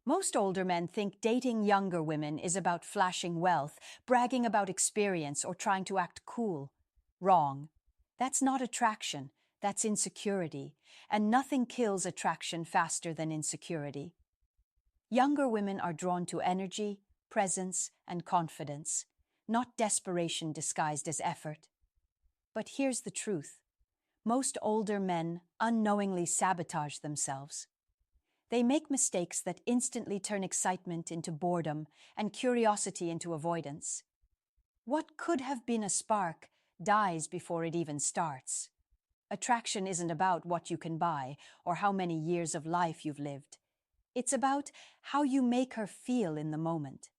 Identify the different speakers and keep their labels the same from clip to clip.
Speaker 1: Most older men think dating younger women is about flashing wealth, bragging about experience, or trying to act cool. Wrong. That's not attraction, that's insecurity, and nothing kills attraction faster than insecurity. Younger women are drawn to energy, presence, and confidence, not desperation disguised as effort. But here's the truth. Most older men unknowingly sabotage themselves. They make mistakes that instantly turn excitement into boredom and curiosity into avoidance. What could have been a spark dies before it even starts. Attraction isn't about what you can buy or how many years of life you've lived. It's about how you make her feel in the moment.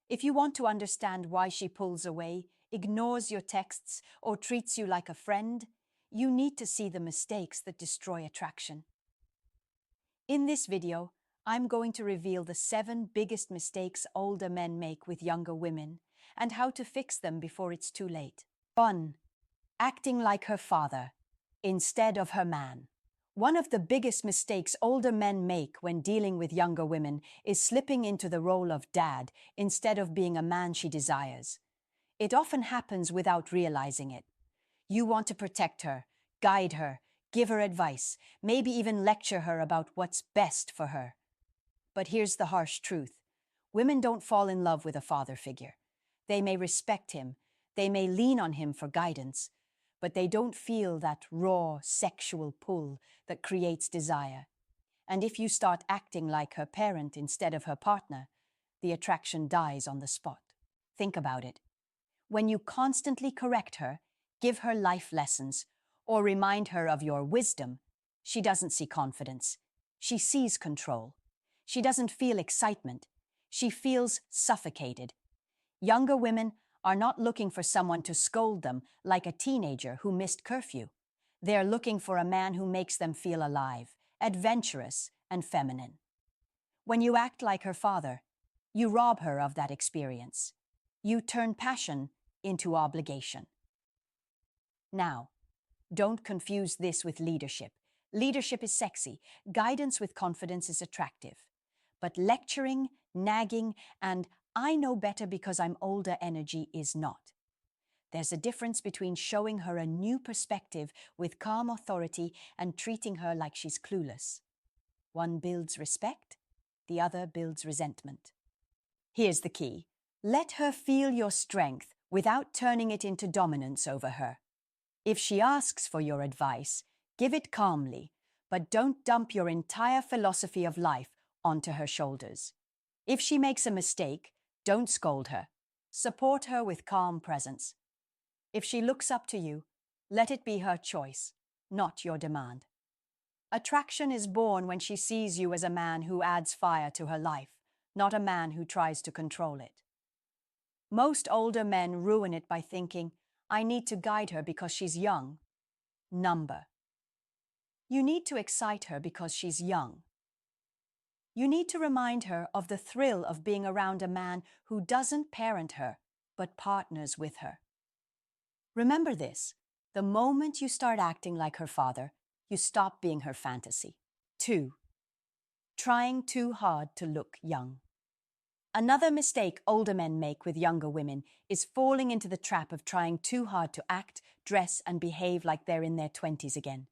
Speaker 1: If you want to understand why she pulls away, ignores your texts, or treats you like a friend, you need to see the mistakes that destroy attraction. In this video, I'm going to reveal the 7 biggest mistakes older men make with younger women and how to fix them before it's too late. 1. Acting like her father instead of her man. One of the biggest mistakes older men make when dealing with younger women is slipping into the role of dad instead of being a man she desires. It often happens without realizing it. You want to protect her, guide her, give her advice, maybe even lecture her about what's best for her. But here's the harsh truth. Women don't fall in love with a father figure. They may respect him, they may lean on him for guidance, but they don't feel that raw sexual pull that creates desire. And if you start acting like her parent instead of her partner, the attraction dies on the spot. Think about it. When you constantly correct her, give her life lessons, or remind her of your wisdom, she doesn't see confidence. She sees control. She doesn't feel excitement. She feels suffocated. Younger women are not looking for someone to scold them like a teenager who missed curfew. They're looking for a man who makes them feel alive, adventurous, and feminine. When you act like her father, you rob her of that experience. You turn passion into obligation. Now, don't confuse this with leadership. Leadership is sexy. Guidance with confidence is attractive. But lecturing, nagging, and I know better because I'm older energy is not. There's a difference between showing her a new perspective with calm authority and treating her like she's clueless. One builds respect, the other builds resentment. Here's the key. Let her feel your strength without turning it into dominance over her. If she asks for your advice, give it calmly, but don't dump your entire philosophy of life onto her shoulders. If she makes a mistake, don't scold her. Support her with calm presence. If she looks up to you, let it be her choice, not your demand. Attraction is born when she sees you as a man who adds fire to her life, not a man who tries to control it. Most older men ruin it by thinking, I need to guide her because she's young. Number. You need to excite her because she's young. You need to remind her of the thrill of being around a man who doesn't parent her, but partners with her. Remember this, the moment you start acting like her father, you stop being her fantasy. 2. Trying too hard to look young. Another mistake older men make with younger women is falling into the trap of trying too hard to act, dress, and behave like they're in their 20s again.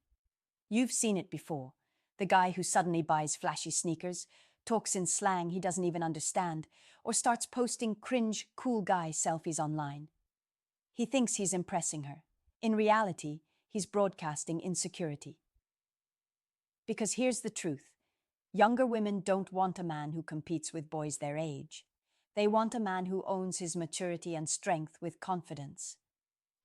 Speaker 1: You've seen it before. The guy who suddenly buys flashy sneakers, talks in slang he doesn't even understand, or starts posting cringe cool guy selfies online. He thinks he's impressing her. In reality, he's broadcasting insecurity. Because here's the truth. Younger women don't want a man who competes with boys their age. They want a man who owns his maturity and strength with confidence.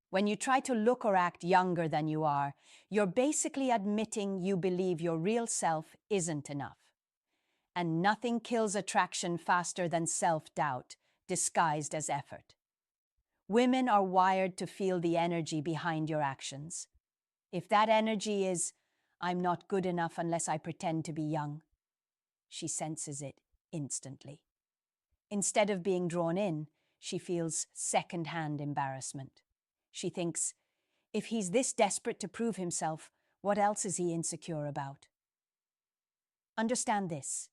Speaker 1: When you try to look or act younger than you are, you're basically admitting you believe your real self isn't enough. And nothing kills attraction faster than self-doubt, disguised as effort. Women are wired to feel the energy behind your actions. If that energy is, I'm not good enough unless I pretend to be young, she senses it instantly. Instead of being drawn in, she feels second-hand embarrassment. She thinks, if he's this desperate to prove himself, what else is he insecure about? Understand this.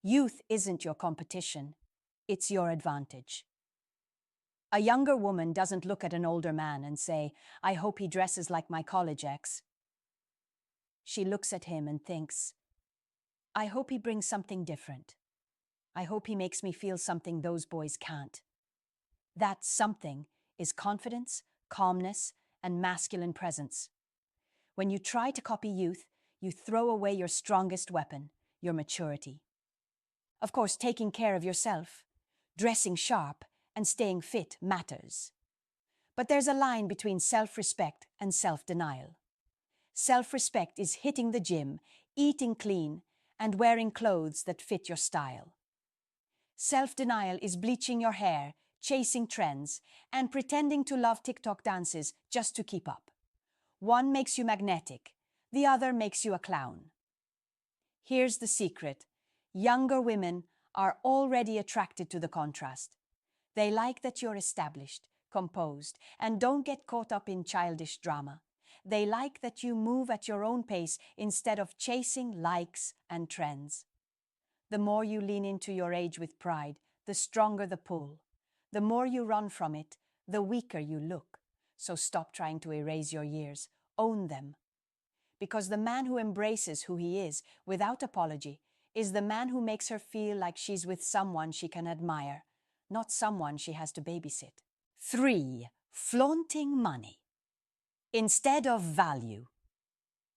Speaker 1: Youth isn't your competition, it's your advantage. A younger woman doesn't look at an older man and say, I hope he dresses like my college ex. She looks at him and thinks, I hope he brings something different. I hope he makes me feel something those boys can't. That something is confidence, calmness, and masculine presence. When you try to copy youth, you throw away your strongest weapon, your maturity. Of course, taking care of yourself, dressing sharp, and staying fit matters. But there's a line between self-respect and self-denial. Self-respect is hitting the gym, eating clean, and wearing clothes that fit your style. Self-denial is bleaching your hair, chasing trends, and pretending to love TikTok dances just to keep up. One makes you magnetic, the other makes you a clown. Here's the secret. Younger women are already attracted to the contrast. They like that you're established, composed, and don't get caught up in childish drama. They like that you move at your own pace instead of chasing likes and trends. The more you lean into your age with pride, the stronger the pull. The more you run from it, the weaker you look. So stop trying to erase your years. Own them. Because the man who embraces who he is without apology is the man who makes her feel like she's with someone she can admire, not someone she has to babysit. 3. Flaunting money instead of value.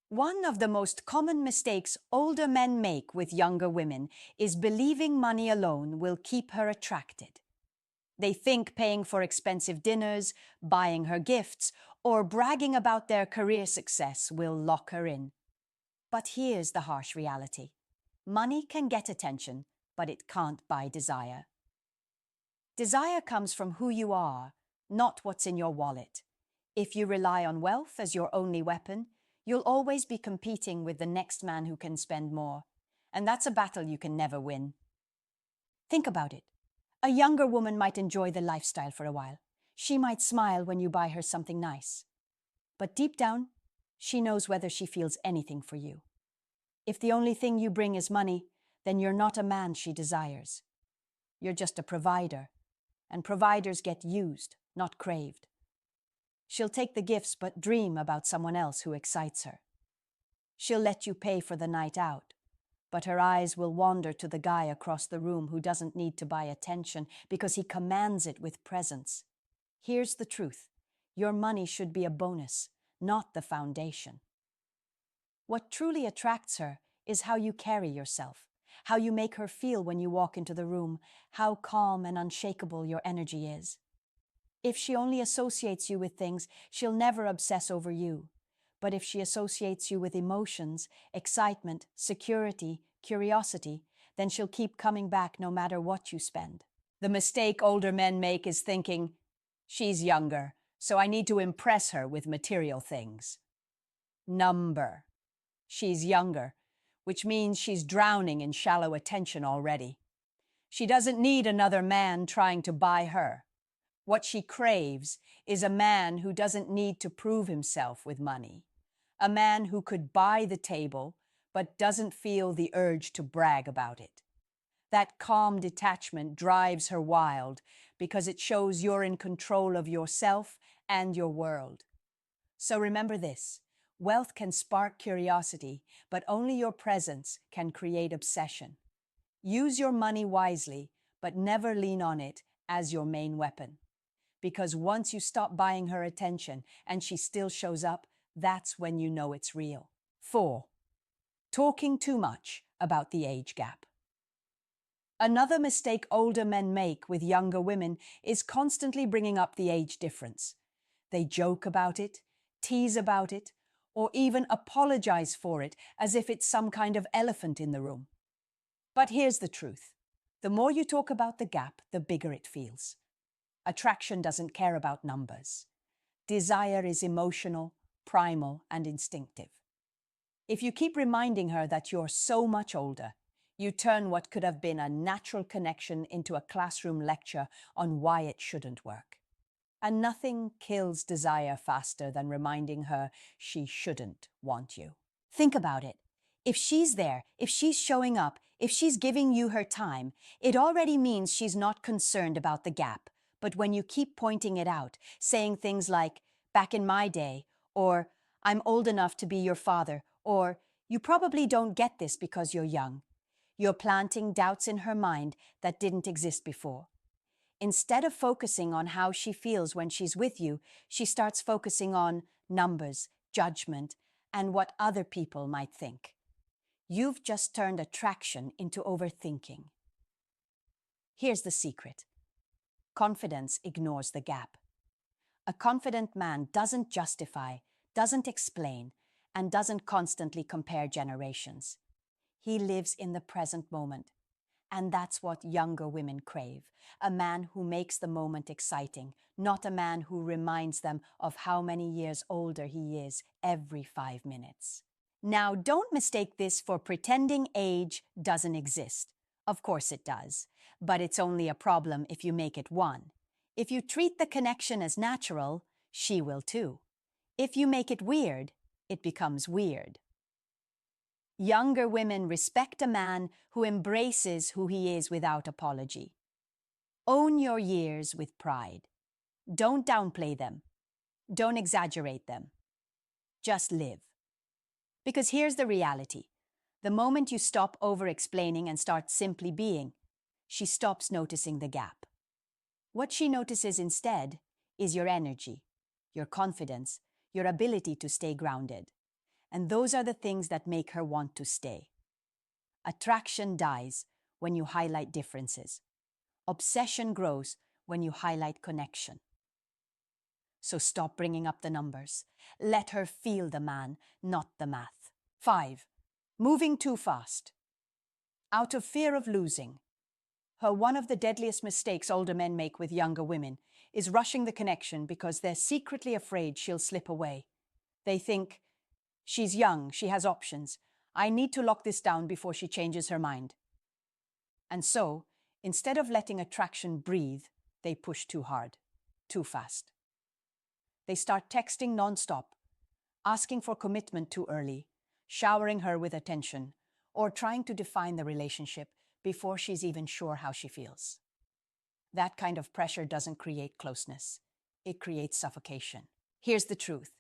Speaker 1: One of the most common mistakes older men make with younger women is believing money alone will keep her attracted. They think paying for expensive dinners, buying her gifts, or bragging about their career success will lock her in. But here's the harsh reality. Money can get attention, but it can't buy desire. Desire comes from who you are, not what's in your wallet. If you rely on wealth as your only weapon, you'll always be competing with the next man who can spend more. And that's a battle you can never win. Think about it. A younger woman might enjoy the lifestyle for a while. She might smile when you buy her something nice. But deep down, she knows whether she feels anything for you. If the only thing you bring is money, then you're not a man she desires. You're just a provider, and providers get used, not craved. She'll take the gifts but dream about someone else who excites her. She'll let you pay for the night out, but her eyes will wander to the guy across the room who doesn't need to buy attention because he commands it with presence. Here's the truth. Your money should be a bonus, not the foundation. What truly attracts her is how you carry yourself, how you make her feel when you walk into the room, how calm and unshakable your energy is. If she only associates you with things, she'll never obsess over you. But if she associates you with emotions, excitement, security, curiosity, then she'll keep coming back no matter what you spend. The mistake older men make is thinking, she's younger, so I need to impress her with material things. Number. She's younger, which means she's drowning in shallow attention already. She doesn't need another man trying to buy her. What she craves is a man who doesn't need to prove himself with money. A man who could buy the table, but doesn't feel the urge to brag about it. That calm detachment drives her wild because it shows you're in control of yourself and your world. So remember this, wealth can spark curiosity, but only your presence can create obsession. Use your money wisely, but never lean on it as your main weapon. Because once you stop buying her attention and she still shows up, that's when you know it's real. 4. Talking too much about the age gap. Another mistake older men make with younger women is constantly bringing up the age difference. They joke about it, tease about it, or even apologize for it as if it's some kind of elephant in the room. But here's the truth. The more you talk about the gap, the bigger it feels. Attraction doesn't care about numbers. Desire is emotional, primal, and instinctive. If you keep reminding her that you're so much older, you turn what could have been a natural connection into a classroom lecture on why it shouldn't work. And nothing kills desire faster than reminding her she shouldn't want you. Think about it. If she's there, if she's showing up, if she's giving you her time, it already means she's not concerned about the gap. But when you keep pointing it out, saying things like, back in my day, or I'm old enough to be your father, or you probably don't get this because you're young, you're planting doubts in her mind that didn't exist before. Instead of focusing on how she feels when she's with you, she starts focusing on numbers, judgment, and what other people might think. You've just turned attraction into overthinking. Here's the secret. Confidence ignores the gap. A confident man doesn't justify, doesn't explain, and doesn't constantly compare generations. He lives in the present moment. And that's what younger women crave. A man who makes the moment exciting, not a man who reminds them of how many years older he is every 5 minutes. Now, don't mistake this for pretending age doesn't exist. Of course it does, but it's only a problem if you make it one. If you treat the connection as natural, she will too. If you make it weird, it becomes weird. Younger women respect a man who embraces who he is without apology. Own your years with pride. Don't downplay them. Don't exaggerate them. Just live. Because here's the reality. The moment you stop over-explaining and start simply being, she stops noticing the gap. What she notices instead is your energy, your confidence, your ability to stay grounded. And those are the things that make her want to stay. Attraction dies when you highlight differences. Obsession grows when you highlight connection. So stop bringing up the numbers. Let her feel the man, not the math. 5. Moving too fast. Out of fear of losing. One of the deadliest mistakes older men make with younger women is rushing the connection because they're secretly afraid she'll slip away. They think, she's young, she has options. I need to lock this down before she changes her mind. And so, instead of letting attraction breathe, they push too hard, too fast. They start texting nonstop, asking for commitment too early, showering her with attention, or trying to define the relationship before she's even sure how she feels. That kind of pressure doesn't create closeness. It creates suffocation. Here's the truth.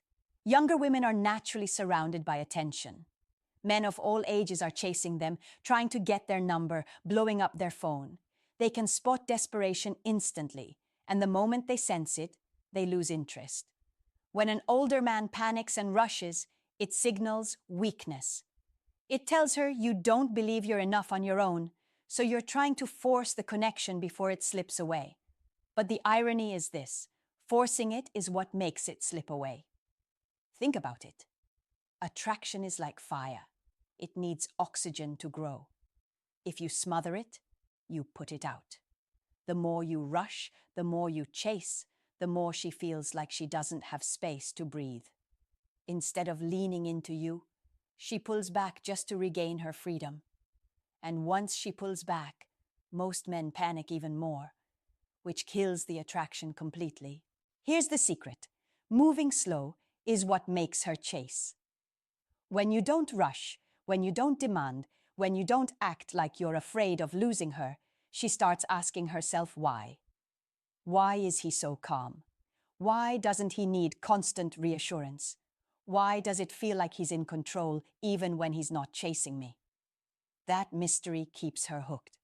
Speaker 1: Younger women are naturally surrounded by attention. Men of all ages are chasing them, trying to get their number, blowing up their phone. They can spot desperation instantly, and the moment they sense it, they lose interest. When an older man panics and rushes, it signals weakness. It tells her you don't believe you're enough on your own, so you're trying to force the connection before it slips away. But the irony is this: forcing it is what makes it slip away. Think about it. Attraction is like fire. It needs oxygen to grow. If you smother it, you put it out. The more you rush, the more you chase, the more she feels like she doesn't have space to breathe. Instead of leaning into you, she pulls back just to regain her freedom. And once she pulls back, most men panic even more, which kills the attraction completely. Here's the secret. Moving slow is what makes her chase. When you don't rush, when you don't demand, when you don't act like you're afraid of losing her, she starts asking herself why. Why is he so calm? Why doesn't he need constant reassurance? Why does it feel like he's in control even when he's not chasing me? That mystery keeps her hooked.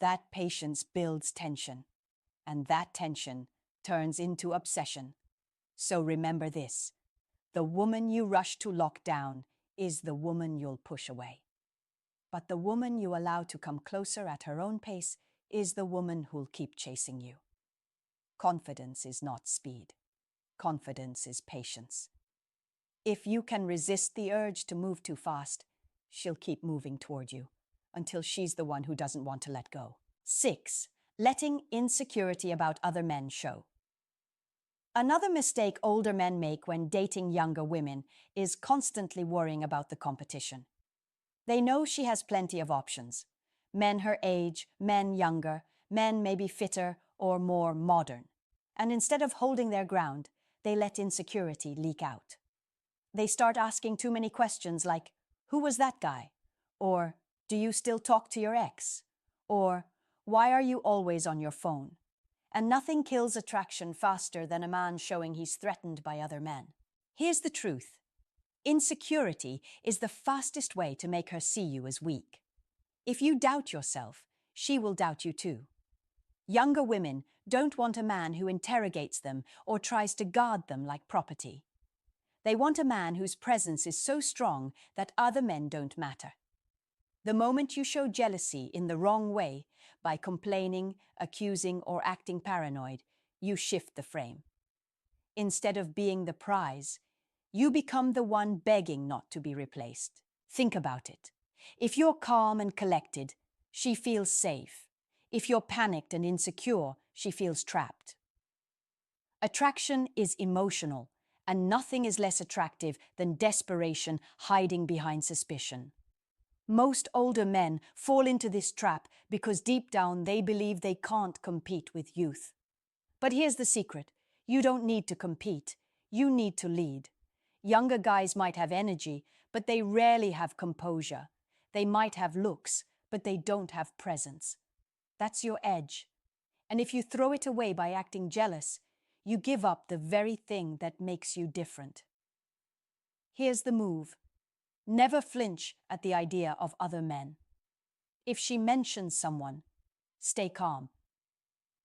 Speaker 1: That patience builds tension, and that tension turns into obsession. So remember this: the woman you rush to lock down is the woman you'll push away. But the woman you allow to come closer at her own pace is the woman who'll keep chasing you. Confidence is not speed. Confidence is patience. If you can resist the urge to move too fast, she'll keep moving toward you until she's the one who doesn't want to let go. 6. Letting insecurity about other men show. Another mistake older men make when dating younger women is constantly worrying about the competition. They know she has plenty of options. Men her age, men younger, men maybe fitter or more modern. And instead of holding their ground, they let insecurity leak out. They start asking too many questions like, Who was that guy? Or, do you still talk to your ex? Or, why are you always on your phone? And nothing kills attraction faster than a man showing he's threatened by other men. Here's the truth. Insecurity is the fastest way to make her see you as weak. If you doubt yourself, she will doubt you too. Younger women don't want a man who interrogates them or tries to guard them like property. They want a man whose presence is so strong that other men don't matter. The moment you show jealousy in the wrong way, by complaining, accusing, or acting paranoid, you shift the frame. Instead of being the prize, you become the one begging not to be replaced. Think about it. If you're calm and collected, she feels safe. If you're panicked and insecure, she feels trapped. Attraction is emotional, and nothing is less attractive than desperation hiding behind suspicion. Most older men fall into this trap because deep down they believe they can't compete with youth. But here's the secret. You don't need to compete. You need to lead. Younger guys might have energy, but they rarely have composure. They might have looks, but they don't have presence. That's your edge. And if you throw it away by acting jealous, you give up the very thing that makes you different. Here's the move. Never flinch at the idea of other men. If she mentions someone, stay calm.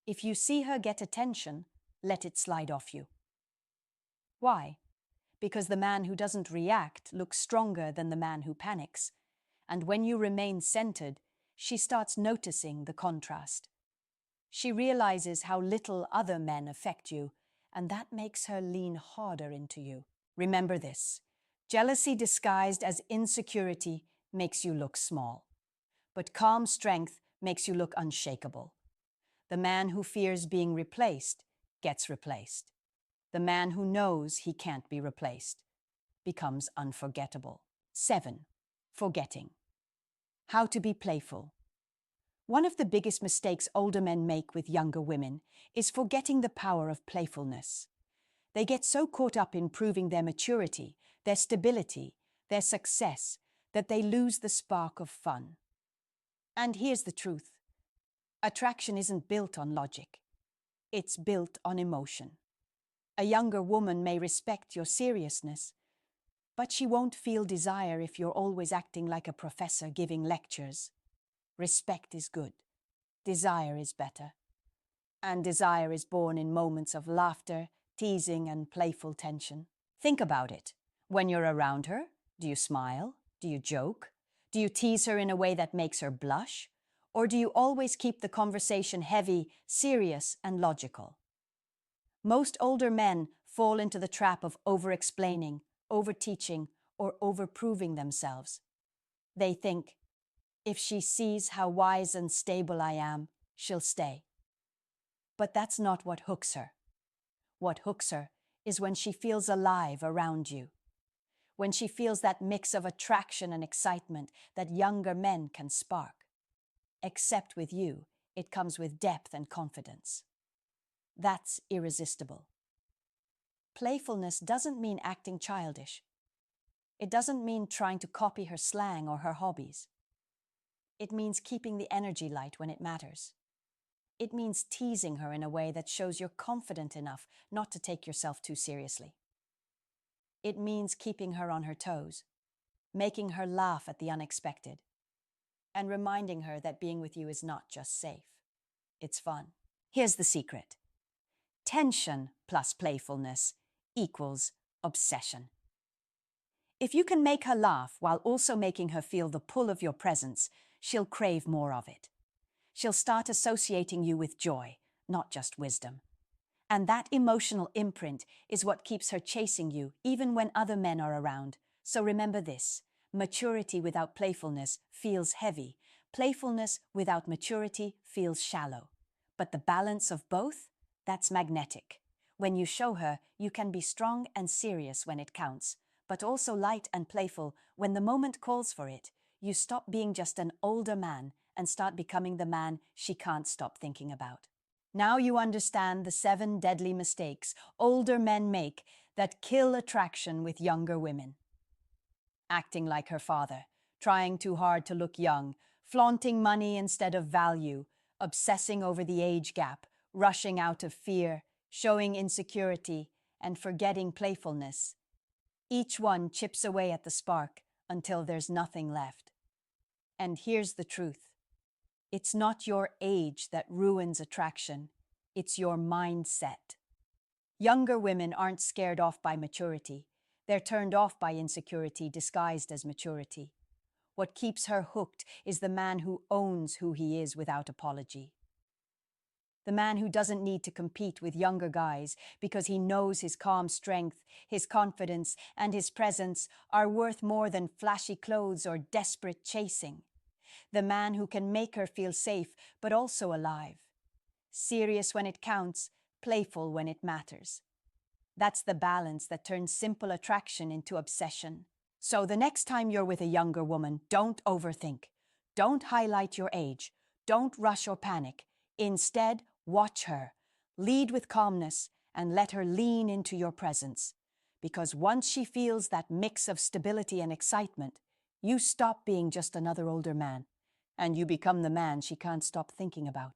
Speaker 1: If you see her get attention, let it slide off you. Why? Because the man who doesn't react looks stronger than the man who panics. And when you remain centered, she starts noticing the contrast. She realizes how little other men affect you, and that makes her lean harder into you. Remember this. Jealousy disguised as insecurity makes you look small, but calm strength makes you look unshakable. The man who fears being replaced gets replaced. The man who knows he can't be replaced becomes unforgettable. 7. Forgetting. How to be playful. One of the biggest mistakes older men make with younger women is forgetting the power of playfulness. They get so caught up in proving their maturity, their stability, their success, that they lose the spark of fun. And here's the truth. Attraction isn't built on logic. It's built on emotion. A younger woman may respect your seriousness, but she won't feel desire if you're always acting like a professor giving lectures. Respect is good. Desire is better. And desire is born in moments of laughter, teasing, and playful tension. Think about it. When you're around her, do you smile? Do you joke? Do you tease her in a way that makes her blush? Or do you always keep the conversation heavy, serious, and logical? Most older men fall into the trap of over-explaining, over-teaching, or over-proving themselves. They think, if she sees how wise and stable I am, she'll stay. But that's not what hooks her. What hooks her is when she feels alive around you. When she feels that mix of attraction and excitement that younger men can spark. Except with you, it comes with depth and confidence. That's irresistible. Playfulness doesn't mean acting childish. It doesn't mean trying to copy her slang or her hobbies. It means keeping the energy light when it matters. It means teasing her in a way that shows you're confident enough not to take yourself too seriously. It means keeping her on her toes, making her laugh at the unexpected, and reminding her that being with you is not just safe, it's fun. Here's the secret. Tension plus playfulness equals obsession. If you can make her laugh while also making her feel the pull of your presence, she'll crave more of it. She'll start associating you with joy, not just wisdom. And that emotional imprint is what keeps her chasing you even when other men are around. So remember this, maturity without playfulness feels heavy. Playfulness without maturity feels shallow. But the balance of both, that's magnetic. When you show her, you can be strong and serious when it counts, but also light and playful when the moment calls for it. You stop being just an older man and start becoming the man she can't stop thinking about. Now you understand the 7 deadly mistakes older men make that kill attraction with younger women. Acting like her father. trying too hard to look young, flaunting money instead of value, obsessing over the age gap, rushing out of fear, showing insecurity, and forgetting playfulness. Each one chips away at the spark until there's nothing left. And here's the truth. It's not your age that ruins attraction. It's your mindset. Younger women aren't scared off by maturity. They're turned off by insecurity disguised as maturity. What keeps her hooked is the man who owns who he is without apology. The man who doesn't need to compete with younger guys because he knows his calm strength, his confidence, and his presence are worth more than flashy clothes or desperate chasing. The man who can make her feel safe but also alive. Serious when it counts, playful when it matters. That's the balance that turns simple attraction into obsession. So the next time you're with a younger woman, don't overthink. Don't highlight your age. Don't rush or panic. Instead, watch her. Lead with calmness and let her lean into your presence. Because once she feels that mix of stability and excitement, you stop being just another older man, and you become the man she can't stop thinking about.